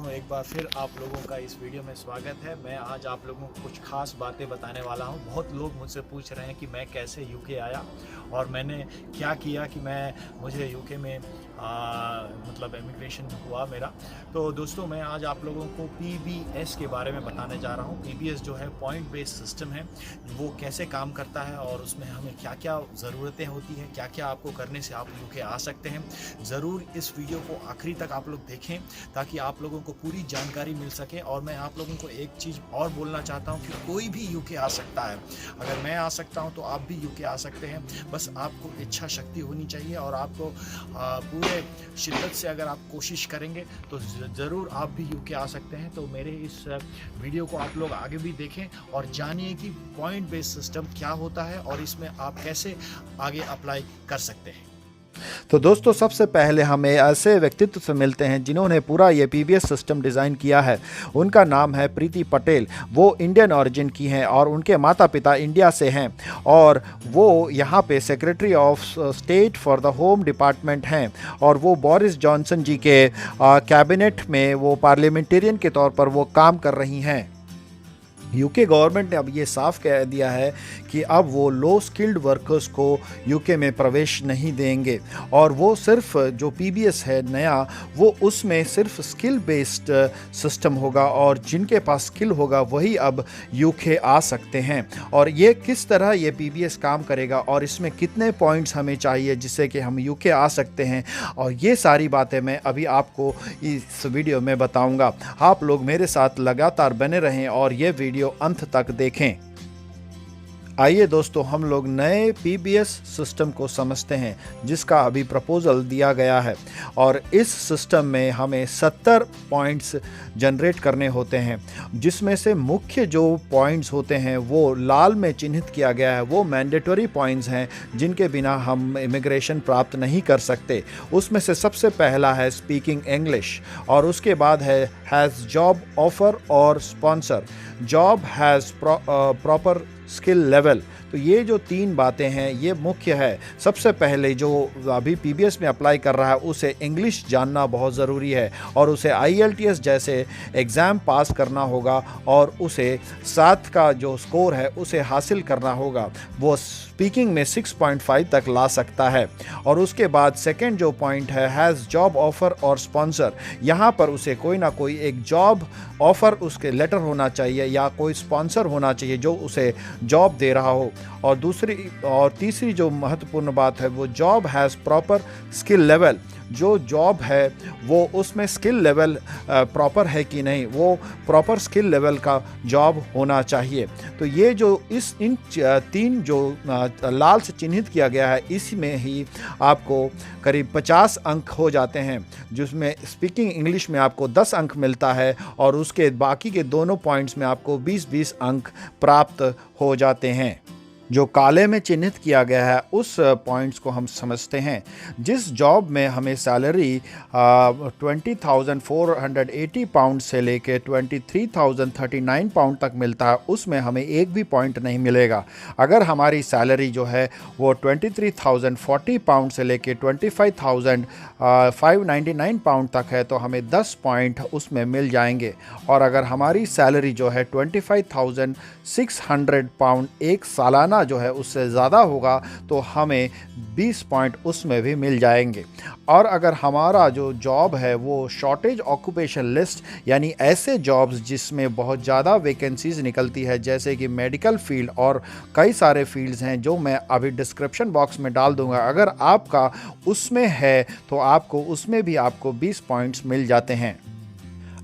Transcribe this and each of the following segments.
एक बार फिर आप लोगों का इस वीडियो में स्वागत है। मैं आज आप लोगों को कुछ खास बातें बताने वाला हूं। बहुत लोग मुझसे पूछ रहे हैं कि मैं कैसे यूके आया और मैंने क्या किया कि मुझे यूके में मतलब इमिग्रेशन हुआ मेरा। तो दोस्तों, मैं आज आप लोगों को पीबीएस के बारे में बताने जा रहा हूं। पीबीएस जो है पॉइंट बेस्ड सिस्टम है, वो कैसे काम करता है और उसमें हमें क्या क्या ज़रूरतें होती हैं, क्या क्या आपको करने से आप यूके आ सकते हैं। ज़रूर इस वीडियो को आखिरी तक आप लोग देखें ताकि आप लोगों को पूरी जानकारी मिल सके। और मैं आप लोगों को एक चीज़ और बोलना चाहता हूं कि कोई भी यूके आ सकता है। अगर मैं आ सकता हूं तो आप भी यूके आ सकते हैं। बस आपको इच्छा शक्ति होनी चाहिए और आपको पूरे शिद्दत से अगर आप कोशिश करेंगे तो ज़रूर आप भी यूके आ सकते हैं। तो मेरे इस वीडियो को आप लोग आगे भी देखें और जानिए कि पॉइंट बेस्ड सिस्टम क्या होता है और इसमें आप कैसे आगे अप्लाई कर सकते हैं। तो दोस्तों, सबसे पहले हमें ऐसे व्यक्तित्व से मिलते हैं जिन्होंने पूरा ये पीबीएस सिस्टम डिज़ाइन किया है। उनका नाम है प्रीति पटेल। वो इंडियन ओरिजिन की हैं और उनके माता पिता इंडिया से हैं और वो यहाँ पे secretary of state for the home department हैं और वो बोरिस जॉनसन जी के कैबिनेट में वो पार्लियामेंटेरियन के तौर पर वो काम कर रही हैं। यूके गवर्नमेंट ने अब ये साफ कह दिया है कि अब वो लो स्किल्ड वर्कर्स को यूके में प्रवेश नहीं देंगे और वो सिर्फ जो पीबीएस है नया, वो उसमें सिर्फ स्किल बेस्ड सिस्टम होगा और जिनके पास स्किल होगा वही अब यूके आ सकते हैं। और ये किस तरह ये पीबीएस काम करेगा और इसमें कितने पॉइंट्स हमें चाहिए जिससे कि हम यूके आ सकते हैं, और ये सारी बातें मैं अभी आपको इस वीडियो में बताऊंगा। आप लोग मेरे साथ लगातार बने रहें और ये वीडियो अंत तक देखें। आइए दोस्तों, हम लोग नए पीबीएस सिस्टम को समझते हैं जिसका अभी प्रपोजल दिया गया है। और इस सिस्टम में हमें 70 पॉइंट्स जनरेट करने होते हैं, जिसमें से मुख्य जो पॉइंट्स होते हैं वो लाल में चिन्हित किया गया है। वो मैंडेटरी पॉइंट्स हैं जिनके बिना हम इमिग्रेशन प्राप्त नहीं कर सकते। उसमें से सबसे पहला है स्पीकिंग इंग्लिश और उसके बाद है हैज़ जॉब ऑफर और sponsor, job has proper skill level. तो ये जो तीन बातें हैं ये मुख्य है। सबसे पहले जो अभी पीबीएस में अप्लाई कर रहा है उसे इंग्लिश जानना बहुत ज़रूरी है और उसे आईएलटीएस जैसे एग्ज़ाम पास करना होगा और उसे 7 का जो स्कोर है उसे हासिल करना होगा। वो स्पीकिंग में 6.5 तक ला सकता है। और उसके बाद सेकंड जो पॉइंट है हैज़ जॉब ऑफ़र और स्पॉन्सर। यहाँ पर उसे कोई ना कोई एक जॉब ऑफ़र उसके लेटर होना चाहिए या कोई स्पॉन्सर होना चाहिए जो उसे जॉब दे रहा हो। और तीसरी जो महत्वपूर्ण बात है वो job has proper skill level. जो जॉब है वो उसमें स्किल लेवल प्रॉपर है कि नहीं, वो प्रॉपर स्किल लेवल का जॉब होना चाहिए। तो ये जो इन तीन जो लाल से चिन्हित किया गया है, इसमें ही आपको करीब 50 अंक हो जाते हैं, जिसमें स्पीकिंग इंग्लिश में आपको 10 अंक मिलता है और उसके बाकी के दोनों पॉइंट्स में आपको 20-20 अंक प्राप्त हो जाते हैं। जो काले में चिन्हित किया गया है उस पॉइंट्स को हम समझते हैं। जिस जॉब में हमें सैलरी 20,480 पाउंड से लेके 23,039 पाउंड तक मिलता है, उसमें हमें एक भी पॉइंट नहीं मिलेगा। अगर हमारी सैलरी जो है वो 23,040 पाउंड से लेके 25,599 पाउंड तक है तो हमें 10 पॉइंट उसमें मिल जाएंगे। और अगर हमारी सैलरी जो है 25,600 पाउंड एक सालाना जो है उससे ज़्यादा होगा तो हमें 20 पॉइंट उसमें भी मिल जाएंगे। और अगर हमारा जो जॉब है वो शॉर्टेज ऑक्यूपेशन लिस्ट, यानी ऐसे जॉब्स जिसमें बहुत ज़्यादा वैकेंसीज निकलती है जैसे कि मेडिकल फील्ड और कई सारे फील्ड्स हैं जो मैं अभी डिस्क्रिप्शन बॉक्स में डाल दूंगा, अगर आपका उसमें है तो आपको उसमें भी आपको 20 पॉइंट्स मिल जाते हैं।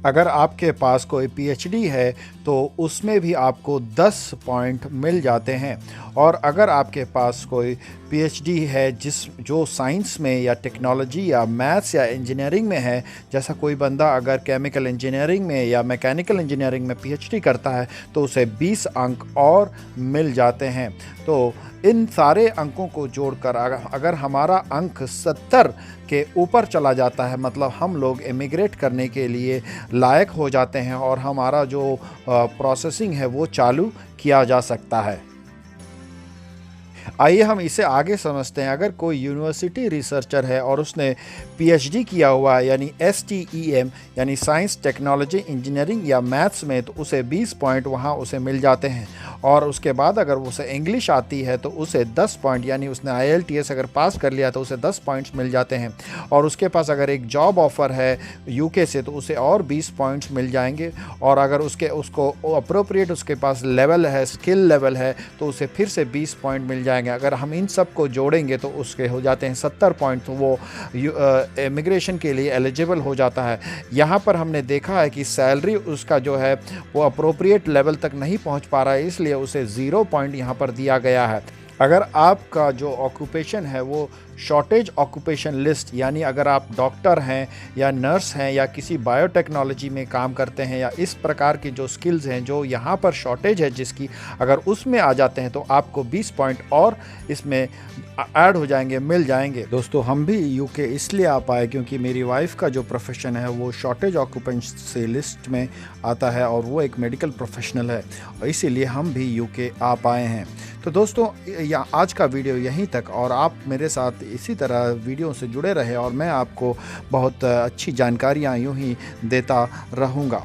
अगर आपके पास कोई पीएचडी है तो उसमें भी आपको 10 पॉइंट मिल जाते हैं। और अगर आपके पास कोई पीएचडी है जो साइंस में या टेक्नोलॉजी या मैथ्स या इंजीनियरिंग में है, जैसा कोई बंदा अगर केमिकल इंजीनियरिंग में या मैकेनिकल इंजीनियरिंग में पीएचडी करता है तो उसे 20 अंक और मिल जाते हैं। तो इन सारे अंकों को जोड़कर अगर हमारा अंक 70 के ऊपर चला जाता है, मतलब हम लोग इमिग्रेट करने के लिए लायक हो जाते हैं और हमारा जो प्रोसेसिंग है वो चालू किया जा सकता है। आइए हम इसे आगे समझते हैं। अगर कोई यूनिवर्सिटी रिसर्चर है और उसने पीएचडी किया हुआ है यानी STEM यानी साइंस, टेक्नोलॉजी, इंजीनियरिंग या मैथ्स में, तो उसे 20 पॉइंट वहाँ उसे मिल जाते हैं। और उसके बाद अगर उसे इंग्लिश आती है तो उसे 10 पॉइंट, यानी उसने IELTS अगर पास कर लिया तो उसे 10 पॉइंट्स मिल जाते हैं। और उसके पास अगर एक जॉब ऑफ़र है यूके से तो उसे और 20 पॉइंट्स मिल जाएंगे। और अगर उसको अप्रोप्रिएट उसके पास लेवल है, स्किल लेवल है, तो उसे फिर से 20 पॉइंट मिल जाएंगे। अगर हम इन सब को जोड़ेंगे तो उसके हो जाते हैं 70 पॉइंट, तो वो इमिग्रेशन के लिए एलिजिबल हो जाता है। यहाँ पर हमने देखा है कि सैलरी उसका जो है वो अप्रोप्रिएट लेवल तक नहीं पहुँच पा रहा है, इसलिए उसे 0 पॉइंट यहाँ पर दिया गया है। अगर आपका जो ऑक्यूपेशन है वो शॉर्टेज ऑक्यूपेशन लिस्ट, यानी अगर आप डॉक्टर हैं या नर्स हैं या किसी बायोटेक्नोलॉजी में काम करते हैं या इस प्रकार की जो स्किल्स हैं जो यहाँ पर शॉर्टेज है जिसकी, अगर उसमें आ जाते हैं तो आपको 20 पॉइंट और इसमें ऐड हो जाएंगे, मिल जाएंगे। दोस्तों, हम भी यूके इसलिए आ पाए क्योंकि मेरी वाइफ का जो प्रोफेशन है वो शॉर्टेज ऑक्यूपेंसी लिस्ट में आता है और वो एक मेडिकल प्रोफेशनल है, और इसीलिए हम भी यूके आ पाए हैं। तो दोस्तों, आज का वीडियो यहीं तक, और आप मेरे साथ इसी तरह वीडियो से जुड़े रहे और मैं आपको बहुत अच्छी जानकारियाँ यूँ ही देता रहूँगा।